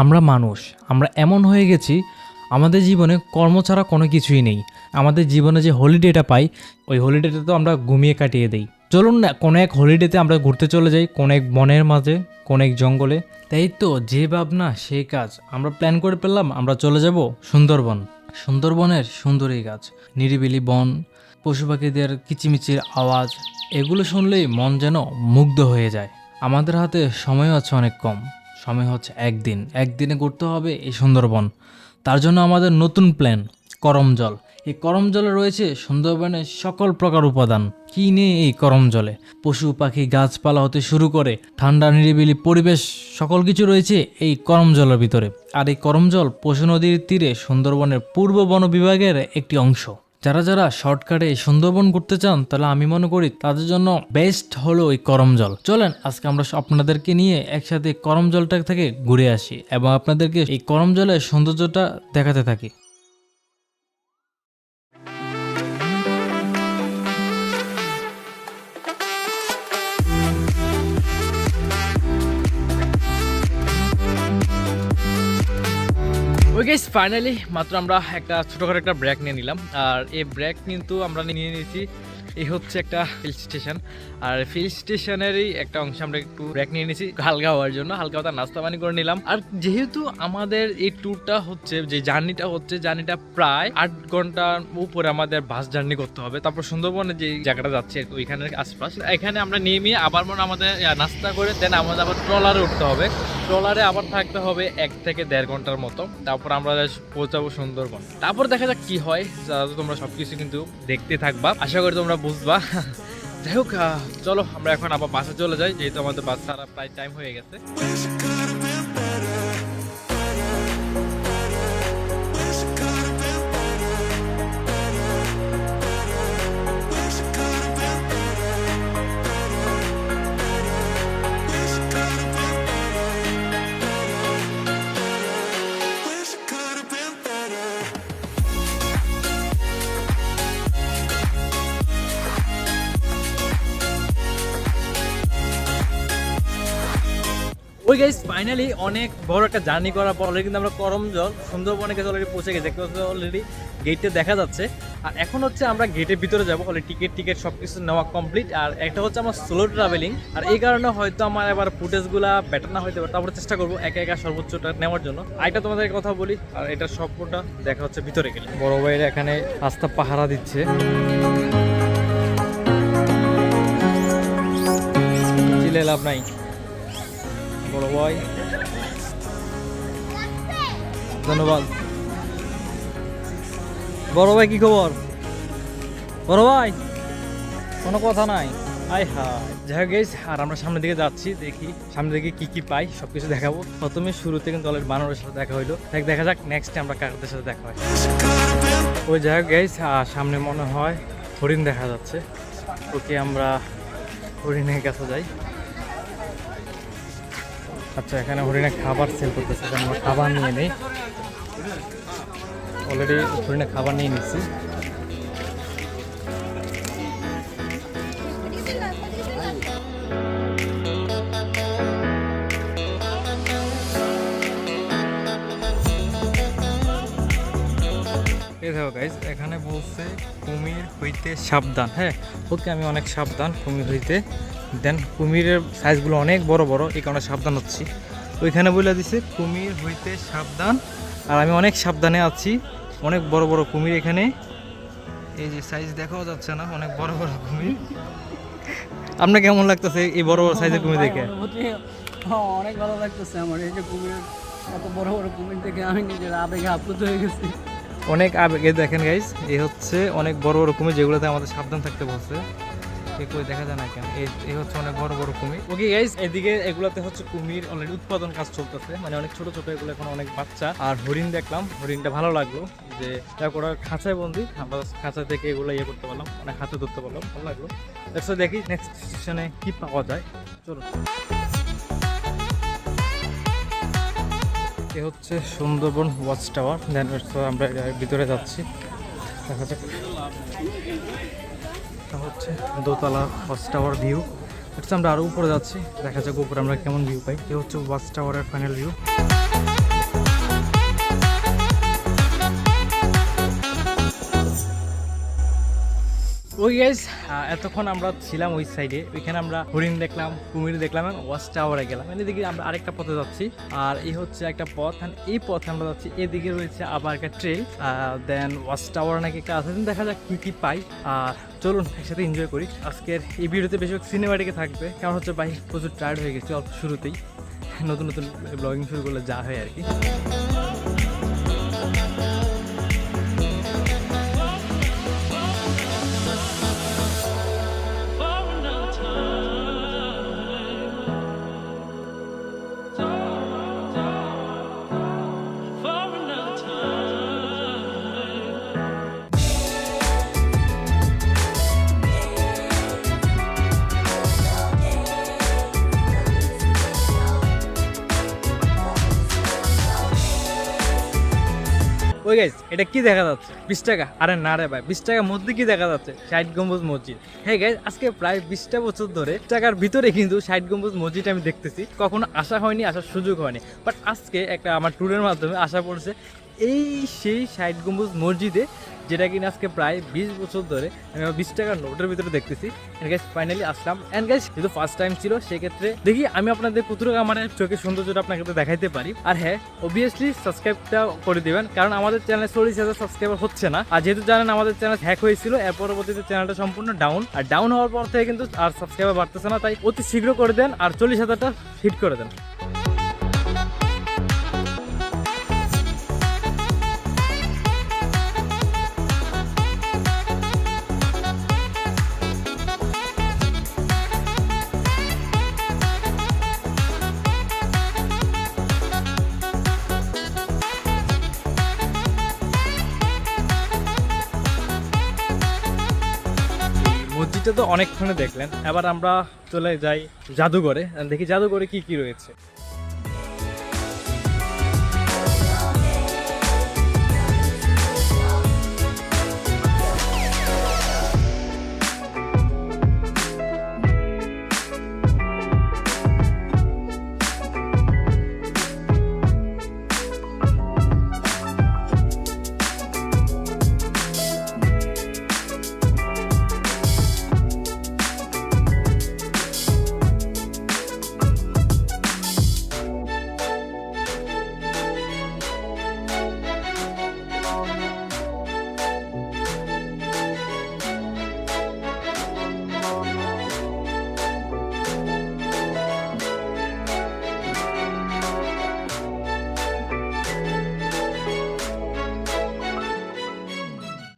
আমরা মানুষ, আমরা এমন হয়ে গেছি আমাদের জীবনে কর্ম ছাড়া কোনো কিছুই নেই। আমাদের জীবনে যে হলিডেটা পাই ওই হলিডেটা তো আমরা ঘুমিয়ে কাটিয়ে দিই। চলুন না কোনো এক হলিডেতে আমরা ঘুরতে চলে যাই কোনো এক বনের মাঝে, কোনো এক জঙ্গলে। তাই তো যে ভাবনা সেই কাজ, আমরা প্ল্যান করে ফেললাম আমরা চলে যাব সুন্দরবন। সুন্দরবনের সুন্দরী গাছ, নিরিবিলি বন, পশু পাখিদের কিচিমিচির আওয়াজ, এগুলো শুনলেই মন যেন মুগ্ধ হয়ে যায়। আমাদের হাতে সময় আছে অনেক কম, সময় হচ্ছে একদিনে ঘুরতে হবে এই সুন্দরবন। তার জন্য আমাদের নতুন প্ল্যান করম জল। এই করম জলে রয়েছে সুন্দরবনের সকল প্রকার উপাদান। কি নেই এই করম জলে? পশু পাখি গাছপালা হতে শুরু করে ঠান্ডা নিরিবিলি পরিবেশ সকল কিছু রয়েছে এই করম জলের ভিতরে। আর এই করম জল পশু নদীর তীরে সুন্দরবনের পূর্ব বন বিভাগের একটি অংশ। যারা যারা শর্টকাটে সুন্দরবন ঘুরতে চান তাহলে আমি মনে করি তাদের জন্য বেস্ট হলো এই করম জল। চলেন আজকে আমরা আপনাদেরকে নিয়ে একসাথে করম জলটা থেকে ঘুরে আসি এবং আপনাদেরকে এই করম জলের সৌন্দর্যটা দেখাতে থাকি। ওই গাইস ফাইনালি মাত্র আমরা একটা ছোটখাটো একটা ব্রেক নিয়ে নিলাম। আর এই ব্রেক কিন্তু আমরা নিয়ে নিয়েছি, এই হচ্ছে একটা হিল স্টেশন। আর হিল স্টেশনেরই একটা অংশে আমরা একটু ব্রেক নিয়ে নিয়েছি হালকা হওয়ার জন্য, হালকা হওয়ার নাস্তা পানি করে নিলাম। আর যেহেতু আমাদের এই ট্যুরটা হচ্ছে, যে জার্নিটা প্রায় 8 ঘন্টার উপরে আমাদের বাস জার্নি করতে হবে। তারপর সুন্দরবনে যে জায়গাটা যাচ্ছে ওইখানের আশপাশ, এখানে আমরা নেমে আবার মনে আমাদের নাস্তা করে দেন আমাদের আবার ট্রলারে উঠতে হবে। ট্রলারে আবার থাকতে হবে 1 থেকে 1.5 ঘন্টার মতো। তারপর আমরা পৌঁছাবো সুন্দরবন। তারপর দেখা যাক কি হয়। তোমরা সবকিছু কিন্তু দেখতে থাকবা, আশা করি তোমরা বুঝবা। যাই হোক, চলো আমরা এখন আবার বাসে চলে যাই, যেহেতু আমাদের বাস ছাড়া প্রায় টাইম হয়ে গেছে। ওই গাইস ফাইনালি অনেক বড় একটা জার্নি করার পর অলরেডি কিন্তু আমরা করমজল সুন্দরবনে গেছে, অলরেডি পৌঁছে গেছে। অলরেডি গেটে দেখা যাচ্ছে। আর এখন হচ্ছে আমরা গেটের ভিতরে যাবো। অলরেডি টিকিট সব কিছু নেওয়া কমপ্লিট। আর একটা হচ্ছে আমার স্লো ট্রাভেলিং, আর এই কারণে হয়তো আমার এবার ফুটেজগুলো বেটার না হইতে পারে। তারপরে চেষ্টা করবো একা একা সর্বোচ্চটা নেওয়ার জন্য। আরেকটা তোমাদের কথা বলি, আর এটা সবটা দেখা হচ্ছে ভিতরে গেলে। বড় ভাইরা এখানে রাস্তা পাহারা দিচ্ছে, চিলে লাভ নাই। বড় ভাই ধন্যবাদ। বড় ভাই কি খবর? বড় ভাই কোনো কথা নাই। আয় হায়, যাই হোক গাইস, আর আমরা সামনের দিকে যাচ্ছি, দেখি সামনের দিকে কি পাই সবকিছু দেখাবো। প্রথমে শুরুতে কিন্তু অলরেডি বানরের সাথে দেখা হইলো, দেখা যাক নেক্সটে আমরা কাকদের সাথে দেখা হয়। ওই যাই হোক গাইস, সামনে মনে হয় হরিণ দেখা যাচ্ছে। ওকে আমরা হরিণের কাছে যাই। আচ্ছা, এখানে হরিণে খাবার সেল করতেছে, আমরা খাবার নিয়ে নেই। অলরেডি হরিণে খাবার নিয়ে নিচ্ছি। এই দেখো গাইজ, এখানে বলছে কুমির হইতে সাবধান। হ্যাঁ ওকে, আমি অনেক সাবধান কুমির হইতে। দেন কুমিরের সাইজগুলো অনেক বড় বড়, এই কারণে সাবধান হচ্ছি। ওইখানে বলে দিছে কুমির হইতে সাবধান, আর আমি অনেক সাবধানে আছি। অনেক বড় বড় কুমির এখানে, এই যে সাইজ দেখাও যাচ্ছে না, অনেক বড় বড় কুমির। আপনার কেমন লাগতেছে এই বড় বড় সাইজের কুমির দেখে? অনেক ভালো লাগতেছে আমার। এই যে কুমির, এত বড় বড় কুমির দেখে আমি নিজের আবেগে আপ্লুত হয়ে গেছি। অনেক আবেগে। দেখেন গাইজ, এই হচ্ছে অনেক বড় বড় কুমির, যেগুলোতে আমাদের সাবধান থাকতে বলছে। কই দেখা যায় না কেন? এই হচ্ছে অনেক বড় বড় কুমির। ওকে গাইস, এদিকে এগুলাতে হচ্ছে কুমির অলরেডি উৎপাদন কাজ চলতেছে, মানে অনেক ছোট ছোট, এগুলো এখন অনেক বাচ্চা। আর হরিণ দেখলাম, হরিণটা ভালো লাগলো যে ওরা খাঁচায় বন্দি, আমরা খাঁচা থেকে এগুলো ইয়ে করতে পারলাম, মানে হাতে ধরতে পারলাম, ভালো লাগলো। দেখি নেক্সট স্টেশনে কি পাওয়া যায়। চলো, এ হচ্ছে সুন্দরবন ওয়াচ টাওয়ার। দেন আমরা ভিতরে যাচ্ছি, দেখা যাক। হচ্ছে দোতলা ওয়াচ টাওয়ার ভিউ। আমরা আরো উপরে যাচ্ছি, দেখা যাক উপরে আমরা কেমন ভিউ পাই। এ হচ্ছে ওয়াচ টাওয়ারের ফাইনাল ভিউ। ওই গাইস, এতক্ষণ আমরা ছিলাম ওই সাইডে, ওইখানে আমরা হরিণ দেখলাম, কুমির দেখলাম, ওয়াচ টাওয়ারে গেলাম। এদিকে আমরা আরেকটা পথে যাচ্ছি, আর এই হচ্ছে একটা পথ, এই পথে আমরা যাচ্ছি। এদিকে রয়েছে আবার একটা ট্রেল, দেন ওয়াচ টাওয়ার নাকি একটা আছে। দেখা যাক কি কি পাই, আর চলুন একসাথে এনজয় করি। আজকের এই ভিডিওতে বেশিরভাগ সিনেমাটিকে থাকবে, কারণ হচ্ছে ভাই প্রচুর টায়ার্ড হয়ে গেছি অল্প শুরুতেই। নতুন নতুন ব্লগিং শুরু করলে যা হয় আর কি। ওই গাইস, এটা কি দেখা যাচ্ছে? 20 টাকা? আরে না রে ভাই, 20 টাকার মধ্যে কি দেখা যাচ্ছে? 60 গম্বুজ মসজিদ। হ্যাঁ গাইস, আজকে প্রায় 20টা বছর ধরে টাকার ভিতরে কিন্তু 60 গম্বুজ মসজিদ আমি দেখতেছি। কখনো আসা হয়নি, আসার সুযোগ হয়নি, বাট আজকে একটা আমার ট্যুরের মাধ্যমে আসা পড়ছে এই সেই 60 গম্বুজ মসজিদে, যেটা কিনা আজকে প্রায় 20 বছর ধরে আমি 20 টাকার নোটের ভিতরে দেখতেছি। এন্ড গাইস ফাইনালি আসলাম। এন্ড গাইস যেহেতু ফার্স্ট টাইম ছিল, সেক্ষেত্রে দেখি আমি আপনাদের কতটুকু আমার চোখের সৌন্দর্যটা আপনাকে দেখাইতে পারি। আর হ্যাঁ, অবভিয়াসলি সাবস্ক্রাইবটা করে দিবেন, কারণ আমাদের চ্যানেলে 40,000 সাবস্ক্রাইবার হচ্ছে না। আর যেহেতু জানেন আমাদের চ্যানেল হ্যাক হয়েছিল, এর পরবর্তীতে চ্যানেলটা সম্পূর্ণ ডাউন, আর ডাউন হওয়ার পর থেকে কিন্তু আর সাবস্ক্রাইবার বাড়তেছে না। তাই অতি শীঘ্র করে দেন আর 40,000টা হিট করে দেন। মসজিদটা তো অনেকক্ষণে দেখলেন, এবার আমরা চলে যাই জাদুঘরে, দেখি জাদুঘরে কি কি রয়েছে।